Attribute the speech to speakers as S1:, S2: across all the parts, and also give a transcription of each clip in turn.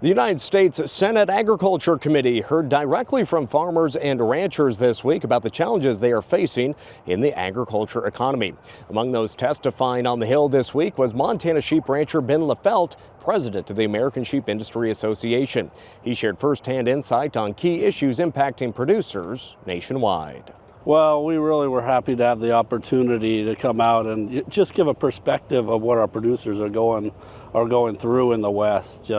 S1: The United States Senate Agriculture Committee heard directly from farmers and ranchers this week about the challenges they are facing in the agriculture economy. Among those testifying on the Hill this week was Montana sheep rancher Ben Lehfeldt, president of the American Sheep Industry Association. He shared firsthand insight on key issues impacting producers nationwide.
S2: Well, we really were happy to have the opportunity to come out and just give a perspective of what our producers are going through in the West.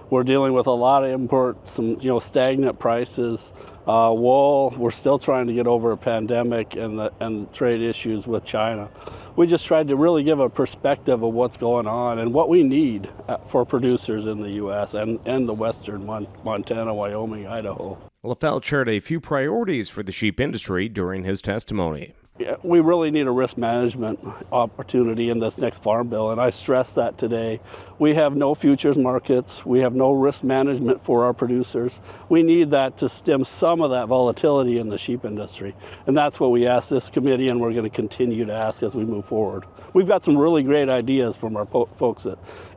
S2: We're dealing with a lot of imports, some stagnant prices. Wool, we're still trying to get over a pandemic and trade issues with China. We just tried to really give a perspective of what's going on and what we need for producers in the U.S. and the western Montana, Wyoming, Idaho.
S1: Lehfeldt shared a few priorities for the sheep industry during his testimony.
S2: Yeah, we really need a risk management opportunity in this next farm bill, and I stress that today. We have no futures markets. We have no risk management for our producers. We need that to stem some of that volatility in the sheep industry, and that's what we asked this committee, and we're going to continue to ask as we move forward. We've got some really great ideas from our folks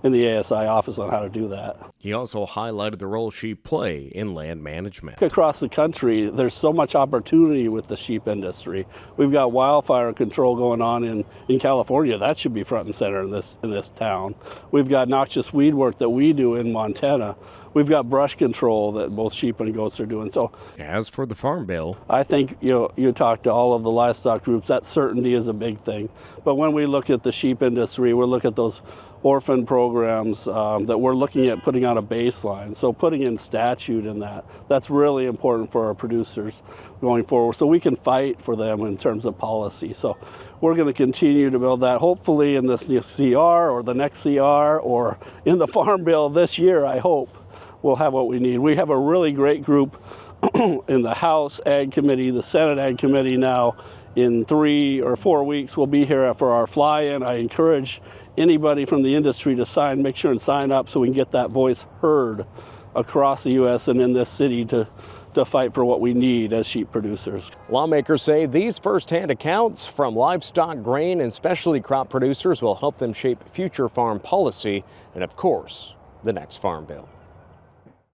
S2: in the ASI office on how to do that.
S1: He also highlighted the role sheep play in land management.
S2: Across the country, there's so much opportunity with the sheep industry. We've got wildfire control going on in California. That should be front and center in this town. We've got noxious weed work that we do in Montana. We've got brush control that both sheep and goats are doing. So,
S1: as for the farm bill,
S2: I think you talk to all of the livestock groups, that certainty is a big thing. But when we look at the sheep industry, we look at those orphan programs that we're looking at putting on a baseline. So putting in statute in that's really important for our producers going forward, so we can fight for them in terms of policy. So we're going to continue to build that, hopefully in this CR or the next CR or in the farm bill this year. I hope we'll have what we need. We have a really great group in the House Ag Committee, the Senate Ag Committee now. In 3 or 4 weeks, we'll be here for our fly-in. I encourage anybody from the industry to make sure and sign up so we can get that voice heard across the U.S. and in this city to fight for what we need as sheep producers.
S1: Lawmakers say these firsthand accounts from livestock, grain, and specialty crop producers will help them shape future farm policy and, of course, the next farm bill.